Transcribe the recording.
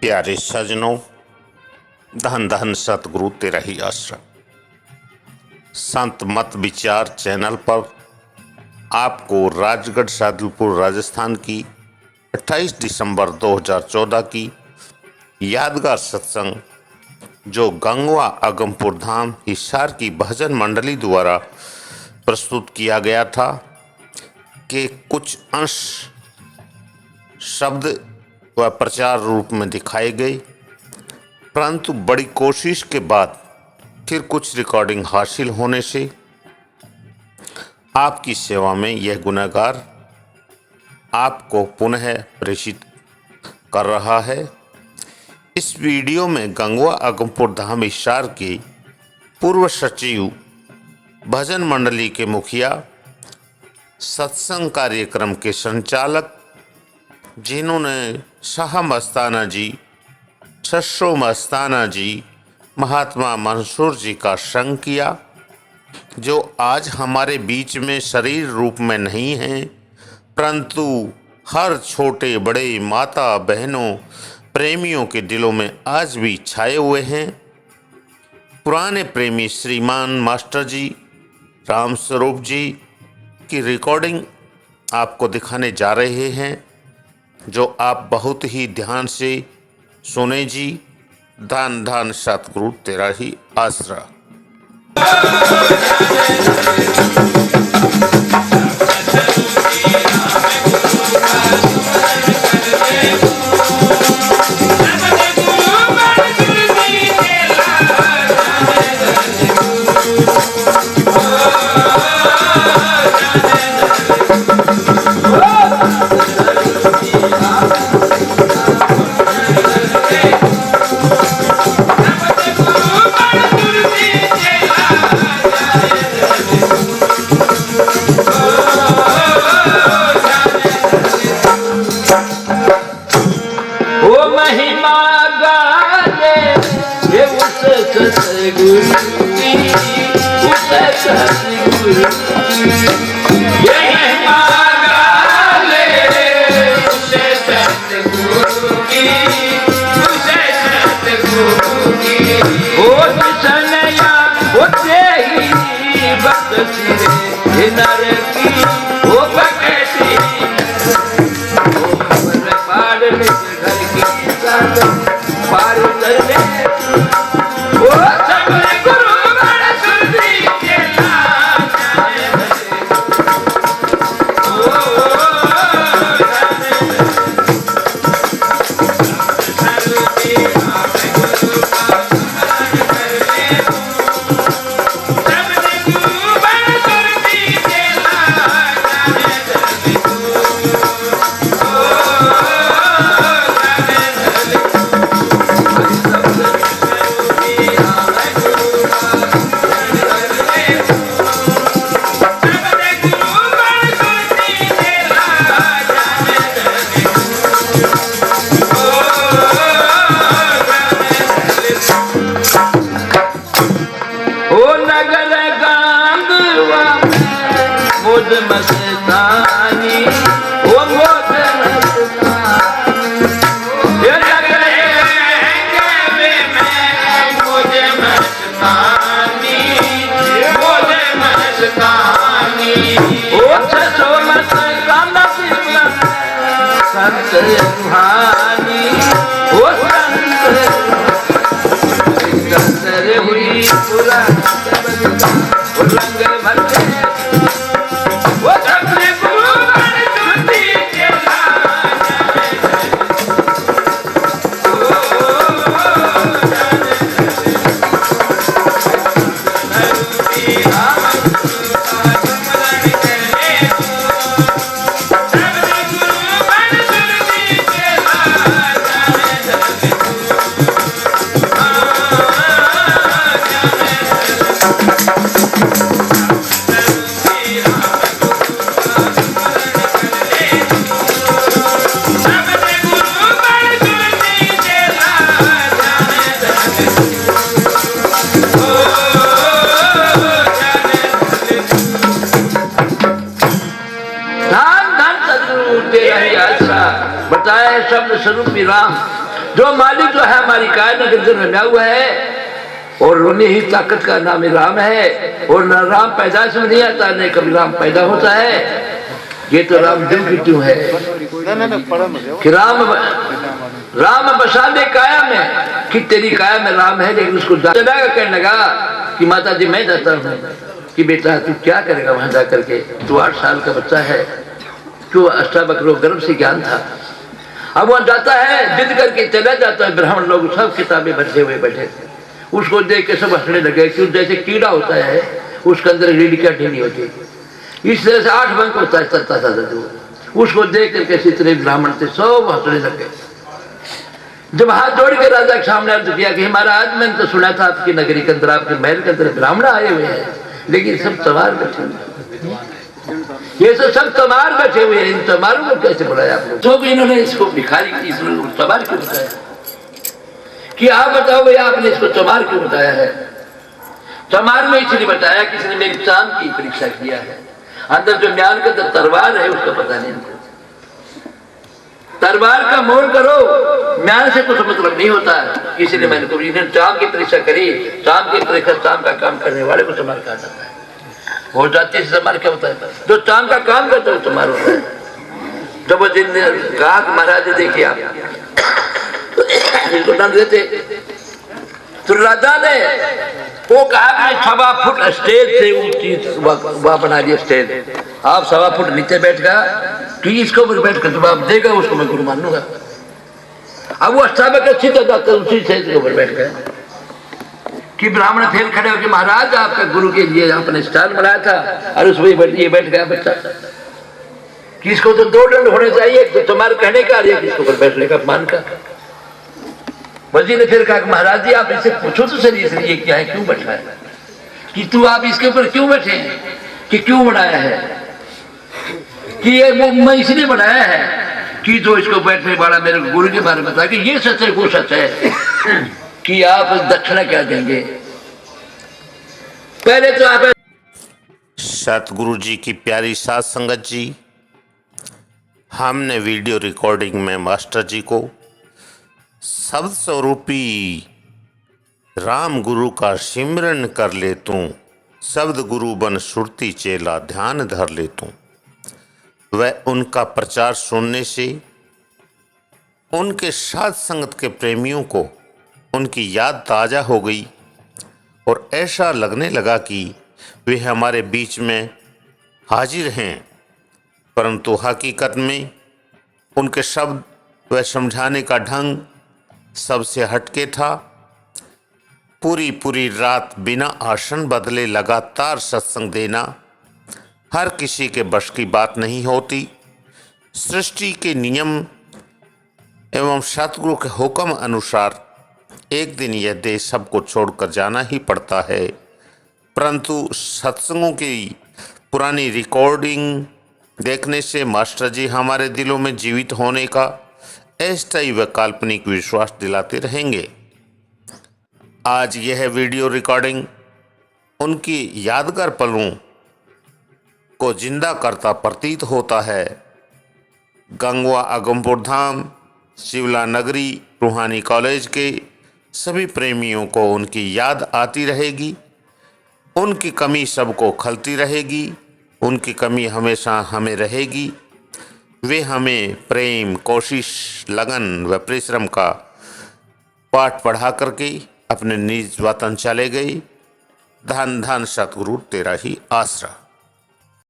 प्यारे सजनों, धन धन सतगुरु तेरा ही आश्रम संत मत विचार चैनल पर आपको राजगढ़ सादुलपुर राजस्थान की 28 दिसंबर 2014 की यादगार सत्संग जो गंगवा आगमपुर धाम हिसार की भजन मंडली द्वारा प्रस्तुत किया गया था के कुछ अंश शब्द व प्रचार रूप में दिखाए गए, परंतु बड़ी कोशिश के बाद फिर कुछ रिकॉर्डिंग हासिल होने से आपकी सेवा में यह गुनहगार आपको पुनः प्रेषित कर रहा है। इस वीडियो में गंगवा आगमपुर धाम हिसार के पूर्व सचिव भजन मंडली के मुखिया, सत्संग कार्यक्रम के संचालक जिन्होंने शाह मस्ताना जी, शशो मस्ताना जी, महात्मा मंसूर जी का संग किया, जो आज हमारे बीच में शरीर रूप में नहीं हैं, परंतु हर छोटे बड़े माता बहनों प्रेमियों के दिलों में आज भी छाए हुए हैं। पुराने प्रेमी श्रीमान मास्टर जी राम स्वरूप जी की रिकॉर्डिंग आपको दिखाने जा रहे हैं, जो आप बहुत ही ध्यान से सुने जी। धन धन सतगुरु तेरा ही आसरा। बताए शब्द स्वरूप राम जो मालिक जो है हमारी कायनात के अंदर रमा हुआ है, और उन्हीं ही ताकत का नाम राम है। और न राम पैदाइश में नहीं आता, न कभी राम पैदा होता है। ये तो राम दिल की क्यों है कि राम बसाने काया में, कि तेरी काया में राम है। लेकिन उसको चला कहने लगा कि माता जी मैं जाता हूँ। कि बेटा तू क्या करेगा वहां जाकर के, तू 8 साल का बच्चा है, क्यों अष्टावक्र गर्भ से ज्ञान था। अब वहां जाता है, जिद करके चला जाता है। ब्राह्मण लोग सब किताबें भरते हुए बैठे थे, उसको देख के सब हंसने लगे। क्यों, जैसे कीड़ा होता है उसके अंदर रीढ़ियां ढीली होती, इस तरह से 8 अंक होता है चलता था जो। उसको देख करके जितने ब्राह्मण थे सब हंसने लगे। जब हाथ जोड़ के राजा के सामने अर्ज किया कि महाराज मैंने तो सुना था आपकी नगरी के अंदर, आपके महल के अंदर ब्राह्मण आए हुए हैं, लेकिन सब तमार बैठे हुए, ये तो सब तमार बैठे हुए हैं, इन तमारों को कैसे बुलाया आप लोग? तो इन्होंने इसको भिखारी की तमार क्यों बताया कि आप बताओ भैया आपने इसको तमार क्यों बताया है? तमार में इसलिए बताया कि इसने मेरी चांद की परीक्षा किया है। अंदर जो म्यान के अंदर तलवार है उसका पता नहीं हमको। तलवार का मोल करो, म्यान से कुछ मतलब नहीं होता है। इसलिए मैंने तो इन्हें चांद की परीक्षा करी। चांद की परीक्षा चांद का काम करने वाले को तमार कहा जाता है। हो जाती है तमार क्या होता है? जो चांद का काम करता है वो तमार होता है। जब वो दिन कहा महाराज देखिए आप इसको दंड देते, तो राजा ने वो कहा कि 1.25 फुट स्टेज से ऊंची वहां बना दिया स्टेज, आप 1.25 फुट नीचे बैठ गया कि इसको बैठ कर जवाब देगा उसको मैं गुरु मान लूंगा। अब वो अष्टावक्र अच्छी तरह उसी स्टेज के ऊपर बैठ गए कि ब्राह्मण फिर खड़े होकर महाराज आपका गुरु के लिए आपने स्थान बनाया था, और उसमें ये बैठ गया बच्चा कि इसको तो 2 दंड होने चाहिए, तो तुम्हारे कहने का, इसके ऊपर बैठने का अपमान का। वजीर ने फिर कहा महाराज जी आप इससे पूछो तो सही, इसलिए क्या है, क्यों बैठा है, कि तू आप इसके ऊपर क्यों बैठे, कि क्यों बनाया है, कि ये वो मैं इसलिए बनाया है कि जो इसको बैठने वाला मेरे गुरु के बारे में बताया कि ये सच है वो सच है कि आप दक्षिणा क्या देंगे। पहले तो आप सतगुरु जी की प्यारी साध संगत जी, हमने वीडियो रिकॉर्डिंग में मास्टर जी को शब्द स्वरूपी राम गुरु का सिमरन कर ले तू, शब्द गुरु बन सुरती चेला ध्यान धर ले तू। वह उनका प्रचार सुनने से उनके साध संगत के प्रेमियों को उनकी याद ताज़ा हो गई और ऐसा लगने लगा कि वे हमारे बीच में हाजिर हैं, परंतु हकीकत में उनके शब्द व समझाने का ढंग सबसे हटके था। पूरी रात बिना आसन बदले लगातार सत्संग देना हर किसी के बस की बात नहीं होती। सृष्टि के नियम एवं सतगुरु के हुक्म अनुसार एक दिन यह देह सबको छोड़कर जाना ही पड़ता है, परंतु सत्संगों की पुरानी रिकॉर्डिंग देखने से मास्टर जी हमारे दिलों में जीवित होने का अस्थायी व काल्पनिक विश्वास दिलाते रहेंगे। आज यह वीडियो रिकॉर्डिंग उनकी यादगार पलों को जिंदा करता प्रतीत होता है। गंगवा आगमपुर धाम, शिवला नगरी, रूहानी कॉलेज के सभी प्रेमियों को उनकी याद आती रहेगी। उनकी कमी सबको खलती रहेगी, उनकी कमी हमेशा हमें रहेगी। वे हमें प्रेम, कोशिश, लगन व परिश्रम का पाठ पढ़ा करके अपने निज वतन चले गए। धन धन सतगुरु तेरा ही आसरा।